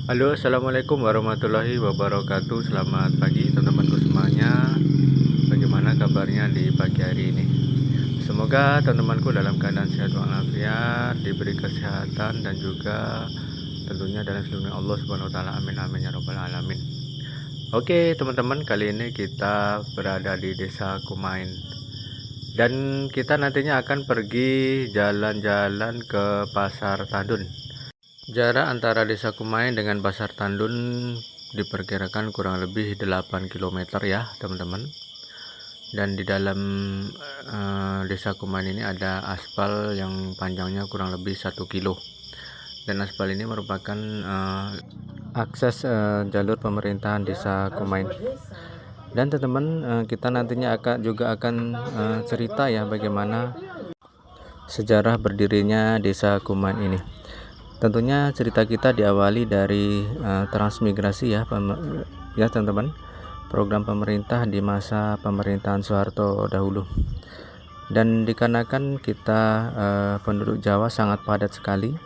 Halo, assalamualaikum warahmatullahi wabarakatuh. Selamat pagi, teman-temanku semuanya. Bagaimana kabarnya di pagi hari ini? Semoga teman-temanku dalam keadaan sehat walafiat, diberi kesehatan dan juga tentunya dalam lindungan Allah Subhanahu wa taala. Amin amin ya rabbal alamin. Oke, teman-teman, kali ini kita berada di Desa Kumain dan kita nantinya akan pergi jalan-jalan ke Pasar Tandun. Jarak antara Desa Kumain dengan Pasar Tandun diperkirakan kurang lebih 8 kilometer ya, teman-teman. Dan di dalam Desa Kumain ini ada aspal yang panjangnya kurang lebih 1 kilo. Dan aspal ini merupakan akses jalur pemerintahan Desa Kumain. Dan teman-teman, kita nantinya juga akan cerita ya bagaimana sejarah berdirinya Desa Kumain ini. Tentunya cerita kita diawali dari transmigrasi ya teman-teman, program pemerintah di masa pemerintahan Soeharto dahulu. Dan dikarenakan kita penduduk Jawa sangat padat sekali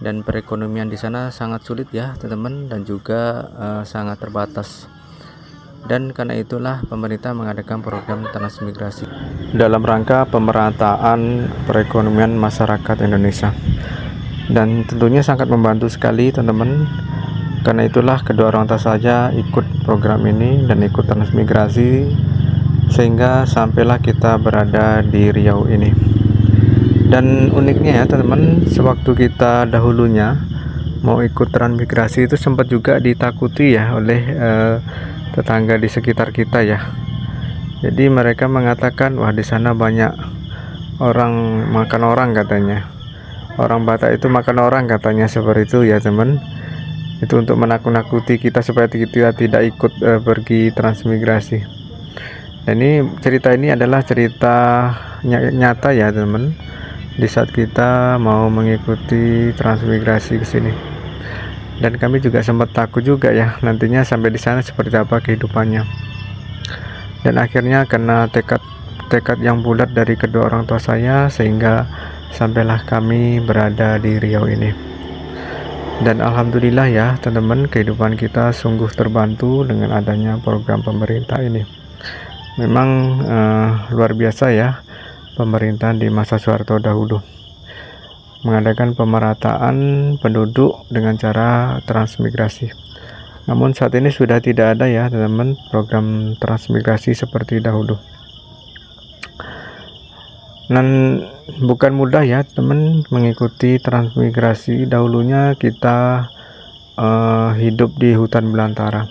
dan perekonomian di sana sangat sulit ya teman-teman, dan juga sangat terbatas. Dan karena itulah pemerintah mengadakan program transmigrasi dalam rangka pemerataan perekonomian masyarakat Indonesia. Dan tentunya sangat membantu sekali teman-teman. Karena itulah kedua orang tua saya ikut program ini dan ikut transmigrasi, sehingga sampailah kita berada di Riau ini. Dan uniknya ya teman-teman, sewaktu kita dahulunya mau ikut transmigrasi itu sempat juga ditakuti ya oleh tetangga di sekitar kita ya. Jadi mereka mengatakan, wah di sana banyak orang makan orang katanya. Orang Batak itu makan orang katanya, seperti itu ya teman. Itu untuk menakut-nakuti kita supaya kita tidak ikut pergi transmigrasi. Dan cerita ini adalah cerita nyata ya teman. Di saat kita mau mengikuti transmigrasi ke sini. Dan kami juga sempat takut juga ya nantinya sampai di sana seperti apa kehidupannya. Dan akhirnya karena tekad yang bulat dari kedua orang tua saya, sehingga sampailah kami berada di Riau ini. Dan alhamdulillah ya teman-teman, kehidupan kita sungguh terbantu dengan adanya program pemerintah ini. Memang luar biasa ya pemerintahan di masa Soeharto dahulu, mengadakan pemerataan penduduk dengan cara transmigrasi. Namun saat ini sudah tidak ada ya teman-teman program transmigrasi seperti dahulu. Dan bukan mudah ya teman mengikuti transmigrasi. Dahulunya kita hidup di hutan belantara,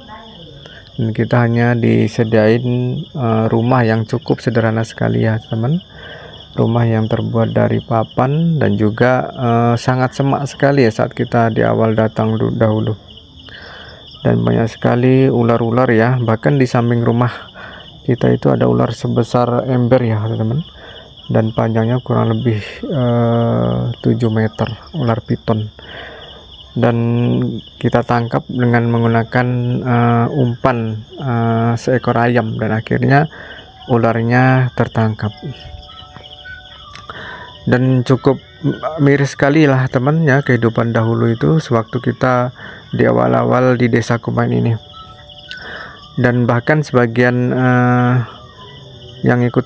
dan kita hanya disediain rumah yang cukup sederhana sekali ya teman. Rumah yang terbuat dari papan dan juga sangat semak sekali ya saat kita di awal datang dahulu. Dan banyak sekali ular-ular ya, bahkan di samping rumah kita itu ada ular sebesar ember ya teman-teman. Dan panjangnya kurang lebih 7 meter, ular piton. Dan kita tangkap dengan menggunakan umpan seekor ayam, dan akhirnya ularnya tertangkap. Dan cukup miris sekali lah teman ya kehidupan dahulu itu sewaktu kita di awal-awal di Desa Kumain ini. Dan bahkan sebagian yang ikut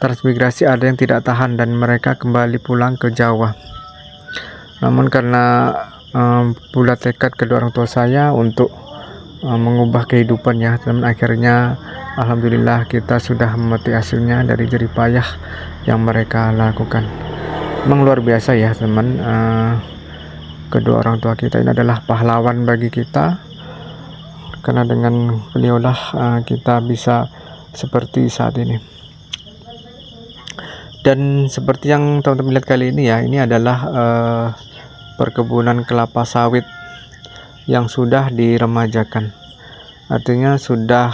transmigrasi ada yang tidak tahan dan mereka kembali pulang ke Jawa. Namun karena bulat tekad kedua orang tua saya untuk mengubah kehidupan ya teman, akhirnya alhamdulillah kita sudah memetik hasilnya dari jerih payah yang mereka lakukan. Memang luar biasa ya teman, kedua orang tua kita ini adalah pahlawan bagi kita, karena dengan beliaulah kita bisa seperti saat ini. Dan seperti yang teman-teman lihat kali ini ya, ini adalah perkebunan kelapa sawit yang sudah diremajakan. Artinya sudah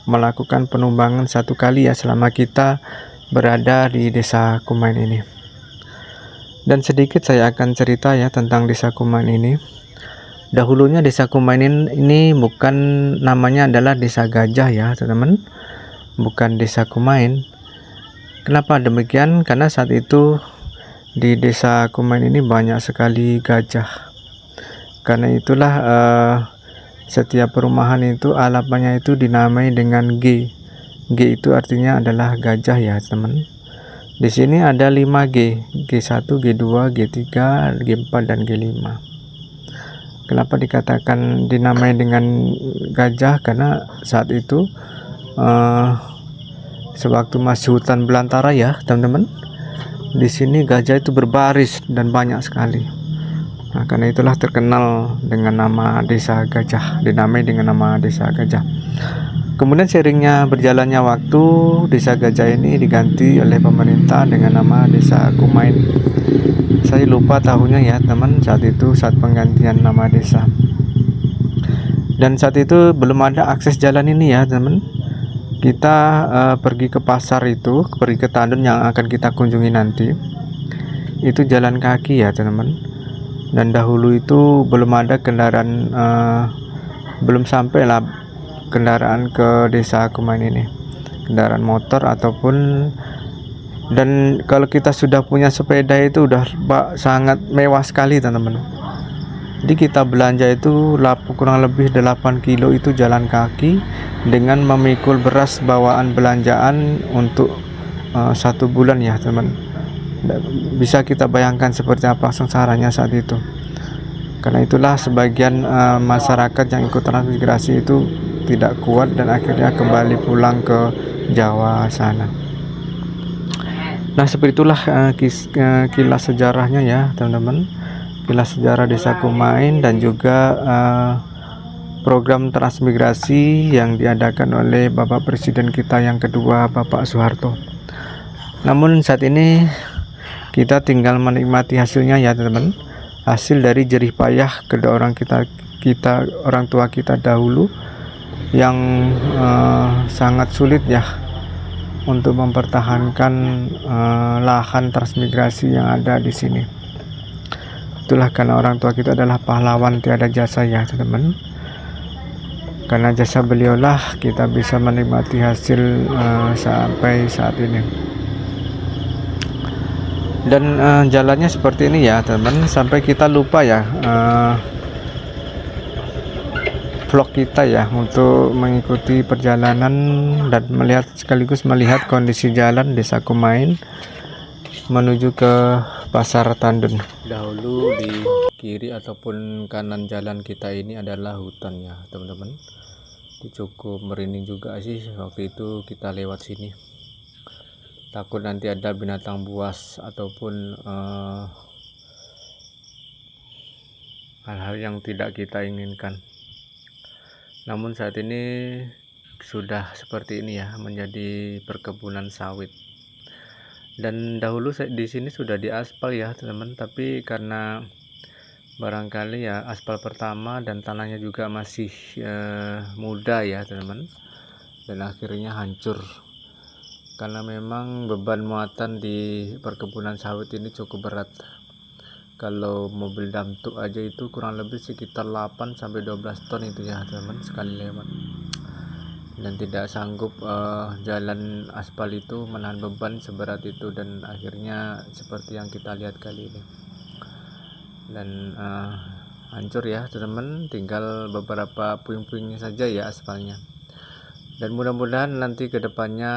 melakukan penumbangan 1 kali ya selama kita berada di Desa Kumain ini. Dan sedikit saya akan cerita ya tentang Desa Kumain ini. Dahulunya Desa Kumain ini bukan, namanya adalah Desa Gajah ya teman-teman, bukan Desa Kumain. Kenapa demikian? Karena saat itu di Desa Kumain ini banyak sekali gajah. karena itulah setiap perumahan itu alamatnya itu dinamai dengan G. G itu artinya adalah gajah ya teman. Di sini ada 5G, G1, G2, G3, G4 dan G5. Kenapa dikatakan dinamai dengan gajah? Karena saat itu sewaktu masih hutan belantara ya teman-teman, di sini gajah itu berbaris dan banyak sekali. Nah, karena itulah terkenal dengan nama Desa Gajah, dinamai dengan nama Desa Gajah. Kemudian seringnya berjalannya waktu, Desa Gajah ini diganti oleh pemerintah dengan nama Desa Kumain. Saya lupa tahunnya ya teman, saat itu saat penggantian nama desa. Dan saat itu belum ada akses jalan ini ya teman. Kita pergi ke pasar itu, pergi ke Tandun yang akan kita kunjungi nanti. Itu jalan kaki ya teman. Dan dahulu itu belum ada kendaraan, belum sampai lah kendaraan ke Desa Kumain ini, kendaraan motor ataupun, dan kalau kita sudah punya sepeda itu udah sangat mewah sekali teman-teman. Jadi kita belanja itu kurang lebih 8 kilo itu jalan kaki dengan memikul beras bawaan belanjaan untuk 1 bulan ya teman. Bisa kita bayangkan seperti apa sengsaranya saat itu. Karena itulah sebagian masyarakat yang ikut transmigrasi itu tidak kuat dan akhirnya kembali pulang ke Jawa sana. Nah, seperti itulah kilas sejarahnya ya teman-teman, kilas sejarah Desa Kumain dan juga program transmigrasi yang diadakan oleh Bapak Presiden kita yang kedua, Bapak Soeharto. Namun saat ini kita tinggal menikmati hasilnya ya teman-teman, hasil dari jerih payah kedua orang orang tua kita dahulu yang sangat sulit ya untuk mempertahankan lahan transmigrasi yang ada di sini. Itulah karena orang tua kita adalah pahlawan tiada jasa ya teman-teman. Karena jasa beliaulah kita bisa menikmati hasil sampai saat ini. Dan jalannya seperti ini ya teman-teman, sampai kita lupa ya vlog kita ya untuk mengikuti perjalanan dan sekaligus melihat kondisi jalan Desa Kumain menuju ke Pasar Tandun. Dahulu di kiri ataupun kanan jalan kita ini adalah hutan ya teman-teman. Itu cukup merinding juga sih waktu itu kita lewat sini. Takut nanti ada binatang buas ataupun hal-hal yang tidak kita inginkan. Namun saat ini sudah seperti ini ya, menjadi perkebunan sawit. Dan dahulu di sini sudah diaspal ya teman-teman, tapi karena barangkali ya aspal pertama dan tanahnya juga masih muda ya teman-teman, dan akhirnya hancur. Karena memang beban muatan di perkebunan sawit ini cukup berat. Kalau mobil dump truck aja itu kurang lebih sekitar 8-12 ton itu ya teman-teman sekali lewat. Dan tidak sanggup jalan aspal itu menahan beban seberat itu, dan akhirnya seperti yang kita lihat kali ini. Dan hancur ya teman-teman, tinggal beberapa puing-puingnya saja ya aspalnya. Dan mudah-mudahan nanti kedepannya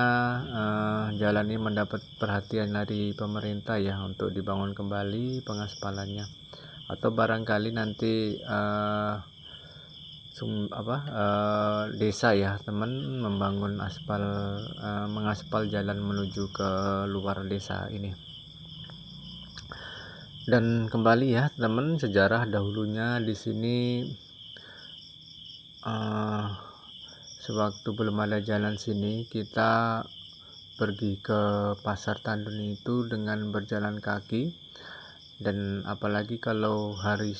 jalan ini mendapat perhatian dari pemerintah ya untuk dibangun kembali pengaspalannya, atau barangkali nanti desa ya teman membangun mengaspal jalan menuju ke luar desa ini. Dan kembali ya teman, sejarah dahulunya di sini sewaktu belum ada jalan sini, kita pergi ke Pasar Tandun itu dengan berjalan kaki. Dan apalagi kalau hari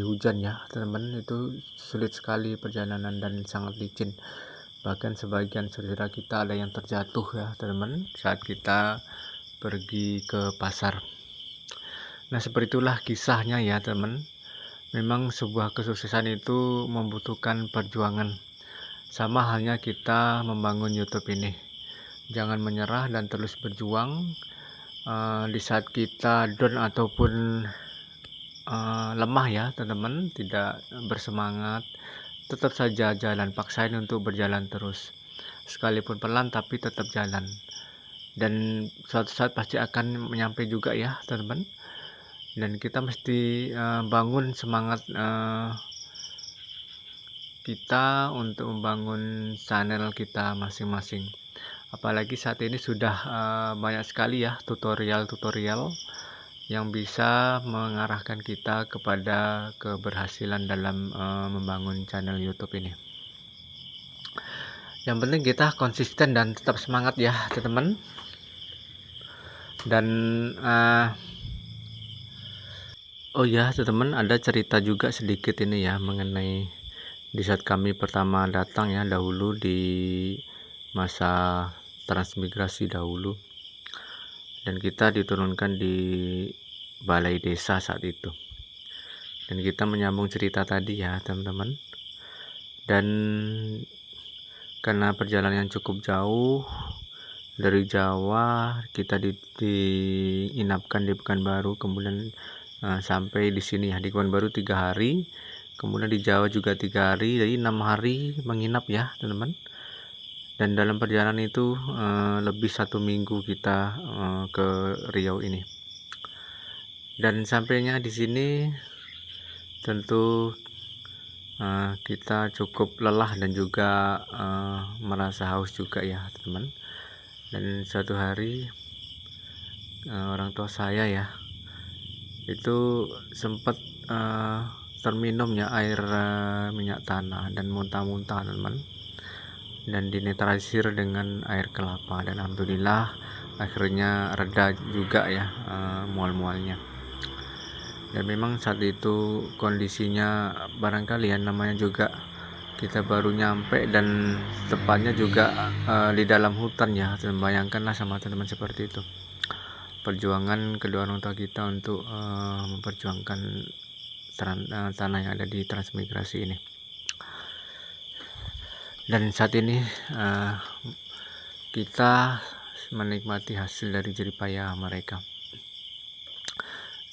hujan ya teman-teman, itu sulit sekali perjalanan dan sangat licin. Bahkan sebagian saudara kita ada yang terjatuh ya teman-teman saat kita pergi ke pasar. Nah, seperti itulah kisahnya ya teman. Memang sebuah kesuksesan itu membutuhkan perjuangan. Sama halnya kita membangun YouTube ini, jangan menyerah dan terus berjuang. Di saat kita down ataupun lemah ya teman-teman, tidak bersemangat, tetap saja jalan, paksain untuk berjalan terus. Sekalipun pelan tapi tetap jalan. Dan suatu saat pasti akan nyampe juga ya teman-teman. Dan kita mesti bangun semangat kita untuk membangun channel kita masing-masing. Apalagi saat ini sudah banyak sekali ya tutorial-tutorial yang bisa mengarahkan kita kepada keberhasilan dalam membangun channel YouTube ini. Yang penting kita konsisten dan tetap semangat ya teman-teman. Dan oh ya teman-teman, ada cerita juga sedikit ini ya mengenai di saat kami pertama datang ya dahulu di masa transmigrasi dahulu, dan kita diturunkan di balai desa saat itu, dan kita menyambung cerita tadi ya teman-teman. Dan karena perjalanan yang cukup jauh dari Jawa, kita diinapkan di Pekanbaru, kemudian sampai di sini ya di Pekanbaru 3 hari, kemudian di Jawa juga 3 hari, jadi 6 hari menginap ya teman-teman. Dan dalam perjalanan itu lebih 1 minggu kita ke Riau ini. Dan sampainya di sini tentu kita cukup lelah dan juga merasa haus juga ya teman-teman. Dan suatu hari orang tua saya ya itu sempat terminumnya air minyak tanah dan muntah-muntah teman-teman, dan dinetralisir dengan air kelapa, dan alhamdulillah akhirnya reda juga ya mual-mualnya. Dan memang saat itu kondisinya barangkali ya namanya juga kita baru nyampe, dan tepatnya juga di dalam hutan ya, bayangkanlah sama teman-teman seperti itu perjuangan kedua orang tua kita untuk memperjuangkan tanah yang ada di transmigrasi ini. Dan saat ini kita menikmati hasil dari jerih payah mereka.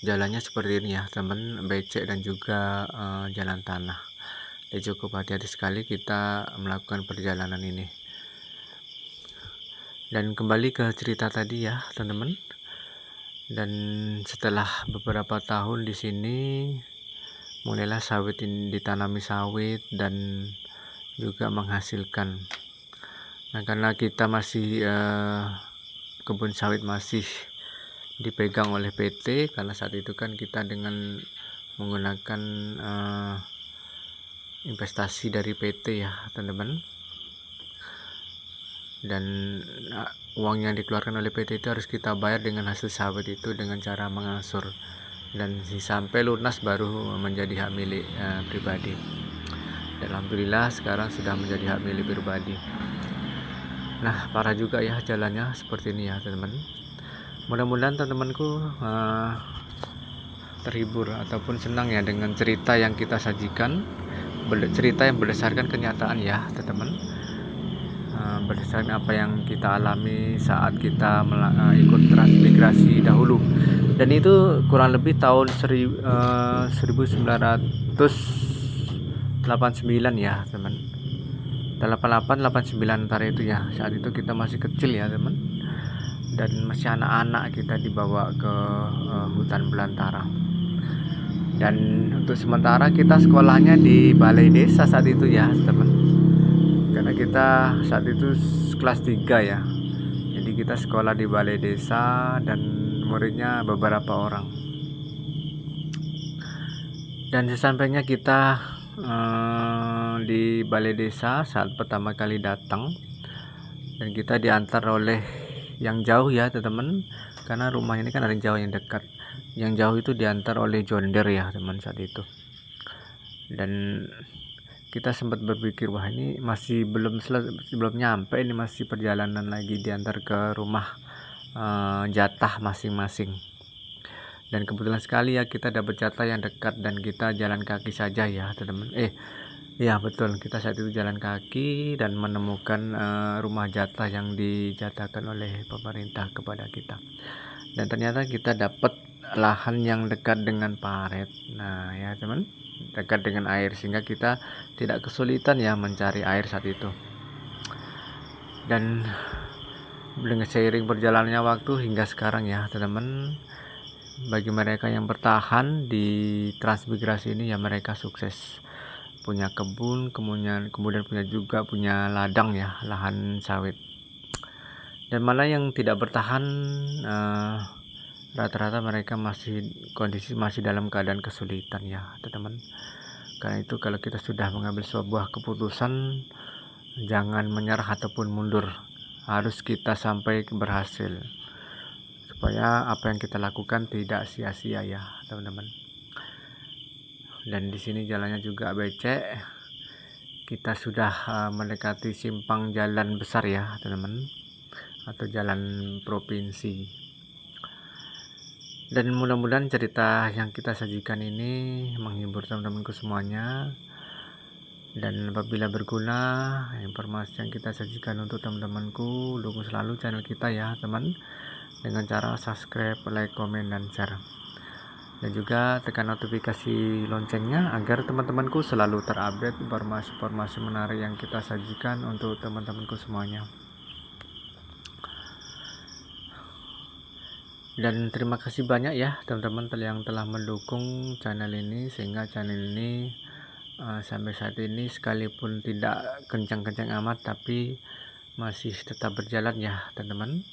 Jalannya seperti ini ya teman, becek dan juga jalan tanah. Jadi cukup hati-hati sekali kita melakukan perjalanan ini. Dan kembali ke cerita tadi ya teman-teman. Dan setelah beberapa tahun di sini, mulailah sawit ini ditanami sawit dan juga menghasilkan. Nah, karena kita masih kebun sawit masih dipegang oleh PT, karena saat itu kan kita dengan menggunakan investasi dari PT ya teman-teman. Dan uang yang dikeluarkan oleh PT itu harus kita bayar dengan hasil sawit itu dengan cara mengangsur, dan sampai lunas baru menjadi hak milik pribadi. Dan alhamdulillah sekarang sudah menjadi hak milik pribadi. Nah, parah juga ya jalannya seperti ini ya teman-teman. Mudah-mudahan teman-temanku terhibur ataupun senang ya dengan cerita yang kita sajikan, cerita yang berdasarkan kenyataan ya teman-teman, berdasarkan apa yang kita alami saat kita ikut transmigrasi dahulu. Dan itu kurang lebih tahun 1989 ya teman, 88 89 antara itu ya. Saat itu kita masih kecil ya teman, dan masih anak-anak kita dibawa ke hutan belantara. Dan untuk sementara kita sekolahnya di balai desa saat itu ya teman, karena kita saat itu kelas 3 ya, jadi kita sekolah di balai desa dan muridnya beberapa orang. Dan sesampainya kita di balai desa saat pertama kali datang, dan kita diantar oleh yang jauh ya teman-teman, karena rumah ini kan ada yang jauh yang dekat. Yang jauh itu diantar oleh John Deere ya teman saat itu. Dan kita sempat berpikir, wah ini masih belum nyampe, ini masih perjalanan lagi, diantar ke rumah jatah masing-masing. Dan kebetulan sekali ya kita dapat jatah yang dekat, dan kita jalan kaki saja ya teman-teman. Ya betul, kita saat itu jalan kaki dan menemukan rumah jatah yang dijatahkan oleh pemerintah kepada kita. Dan ternyata kita dapat lahan yang dekat dengan parit. Nah ya teman, dekat dengan air sehingga kita tidak kesulitan ya mencari air saat itu. Dan dengan seiring berjalannya waktu hingga sekarang ya teman-teman, bagi mereka yang bertahan di transmigrasi ini ya mereka sukses punya kebun, kemudian punya ladang ya, lahan sawit. Dan mana yang tidak bertahan, rata-rata mereka masih dalam keadaan kesulitan ya teman-teman. Karena itu kalau kita sudah mengambil sebuah keputusan, jangan menyerah ataupun mundur, harus kita sampai berhasil supaya apa yang kita lakukan tidak sia-sia ya teman-teman. Dan di sini jalannya juga becek, kita sudah mendekati simpang jalan besar ya teman-teman, atau jalan provinsi. Dan mudah-mudahan cerita yang kita sajikan ini menghibur teman-temanku semuanya. Dan apabila berguna informasi yang kita sajikan untuk teman-temanku, dukung selalu channel kita ya teman, dengan cara subscribe, like, komen, dan share. Dan juga tekan notifikasi loncengnya agar teman-temanku selalu terupdate informasi-informasi menarik yang kita sajikan untuk teman-temanku semuanya. Dan terima kasih banyak ya teman-teman yang telah mendukung channel ini, sehingga channel ini sampai saat ini sekalipun tidak kencang-kencang amat tapi masih tetap berjalan ya teman-teman.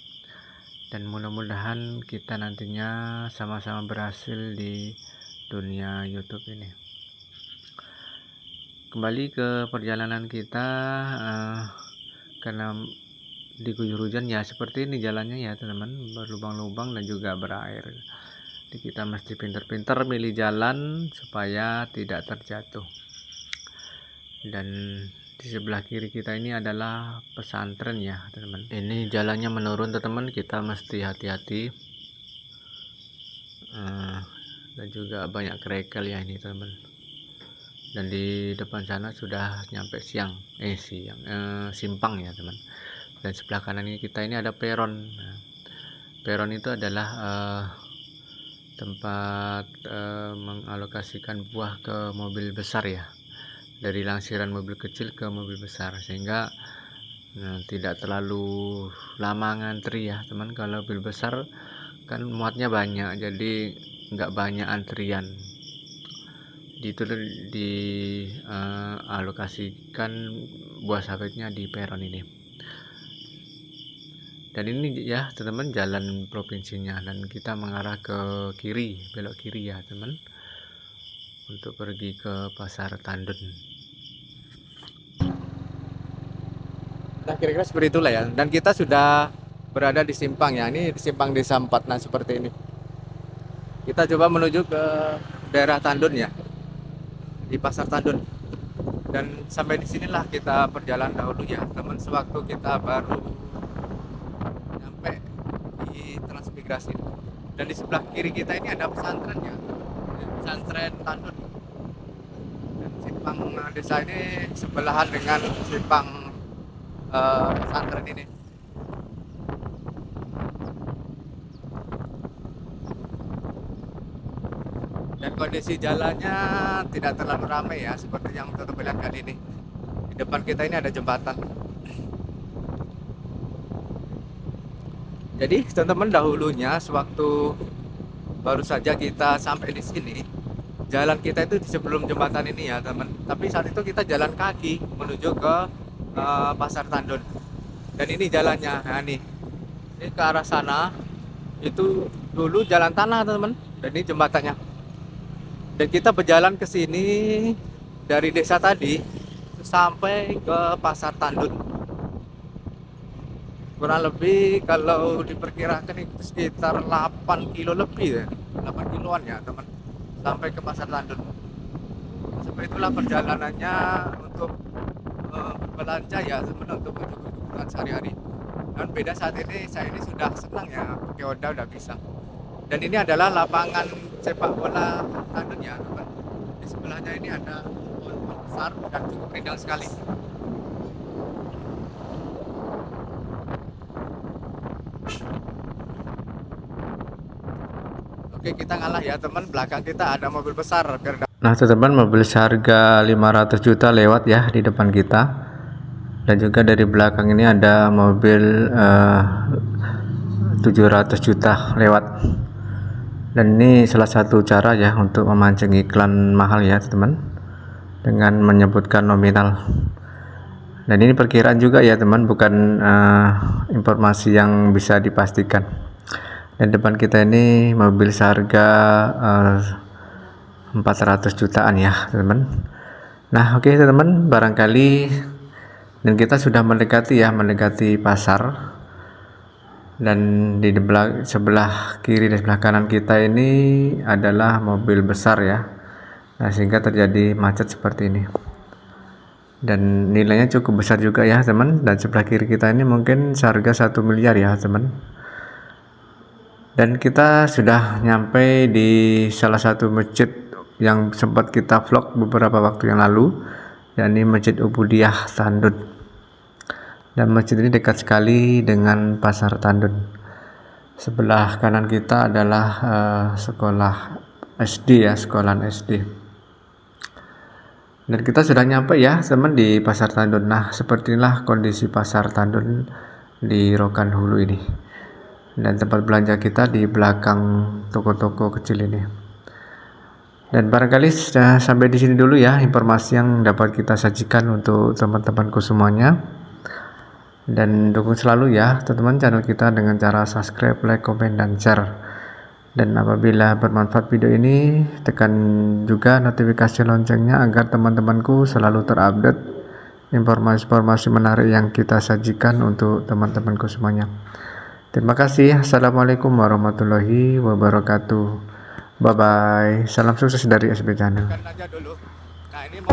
Dan mudah-mudahan kita nantinya sama-sama berhasil di dunia YouTube ini. Kembali ke perjalanan kita, karena diguyur hujan ya seperti ini jalannya ya teman-teman, berlubang-lubang dan juga berair. Jadi kita mesti pintar-pintar milih jalan supaya tidak terjatuh. Dan di sebelah kiri kita ini adalah pesantren ya teman-teman. Ini jalannya menurun teman-teman, kita mesti hati-hati. Dan juga banyak kerikil ya ini teman-teman. Dan di depan sana sudah nyampe simpang ya teman. Dan sebelah kanan ini kita ini ada peron. Nah, peron itu adalah tempat mengalokasikan buah ke mobil besar ya, dari langsiran mobil kecil ke mobil besar, sehingga tidak terlalu lama ngantri ya teman. Kalau mobil besar kan muatnya banyak, jadi nggak banyak antrian. Itu dialokasikan buah sawitnya di peron ini. Dan ini ya teman-teman jalan provinsinya, dan kita mengarah ke kiri, belok kiri ya teman, untuk pergi ke Pasar Tandun. Nah kira-kira seperti itulah ya. Dan kita sudah berada di simpang ya, ini di simpang Desa 4. Nah seperti ini kita coba menuju ke daerah Tandun ya, di Pasar Tandun. Dan sampai di sinilah kita berjalan dahulu ya teman, sewaktu kita baru di transmigrasi. Dan di sebelah kiri kita ini ada pesantren ya, pesantren Tandun. Dan simpang desa ini sebelahan dengan simpang pesantren ini. Dan kondisi jalannya tidak terlalu ramai ya, seperti yang teman-teman lihat kali ini. Di depan kita ini ada jembatan. Jadi teman-teman, dahulunya sewaktu baru saja kita sampai di sini, jalan kita itu di sebelum jembatan ini ya teman. Tapi saat itu kita jalan kaki menuju ke Pasar Tandun. Dan ini jalannya, nah ini ke arah sana itu dulu jalan tanah teman. Dan ini jembatannya. Dan kita berjalan ke sini dari desa tadi sampai ke Pasar Tandun. Kurang lebih kalau diperkirakan itu sekitar 8 kilo lebih ya, 8 kiloan ya teman, sampai ke Pasar Tandun. Seperti itulah perjalanannya untuk berbelanja ya teman, untuk kebutuhan sehari-hari. Dan beda saat ini, saya ini sudah senang ya pakai Honda, udah bisa. Dan ini adalah lapangan sepak bola Tandun ya teman. Di sebelahnya ini ada pohon besar dan cukup rindang sekali. Oke, kita ngalah ya teman, belakang kita ada mobil besar. Nah teman, mobil seharga 500 juta lewat ya di depan kita. Dan juga dari belakang ini ada mobil 700 juta lewat. Dan ini salah satu cara ya untuk memancing iklan mahal ya teman, dengan menyebutkan nominal. Dan ini perkiraan juga ya teman, bukan informasi yang bisa dipastikan. Dan depan kita ini mobil seharga 400 jutaan ya teman. Nah oke teman, barangkali dan kita sudah mendekati pasar. Dan di sebelah kiri dan sebelah kanan kita ini adalah mobil besar ya. Nah sehingga terjadi macet seperti ini. Dan nilainya cukup besar juga ya teman. Dan sebelah kiri kita ini mungkin seharga 1 miliar ya teman. Dan kita sudah nyampe di salah satu masjid yang sempat kita vlog beberapa waktu yang lalu, yakni Masjid Ubudiyah Tandun. Dan masjid ini dekat sekali dengan pasar Tandun. Sebelah kanan kita adalah sekolah SD ya, sekolahan SD. Dan kita sudah nyampe ya teman di pasar Tandun. Nah seperti inilah kondisi pasar Tandun di Rokan Hulu ini. Dan tempat belanja kita di belakang toko-toko kecil ini. Dan barangkali sudah sampai di sini dulu ya informasi yang dapat kita sajikan untuk teman-temanku semuanya. Dan dukung selalu ya teman-teman channel kita dengan cara subscribe, like, komen, dan share. Dan apabila bermanfaat video ini, tekan juga notifikasi loncengnya agar teman-temanku selalu terupdate informasi-informasi menarik yang kita sajikan untuk teman-temanku semuanya. Terima kasih. Assalamualaikum warahmatullahi wabarakatuh. Bye bye. Salam sukses dari SB Channel. Nah, ini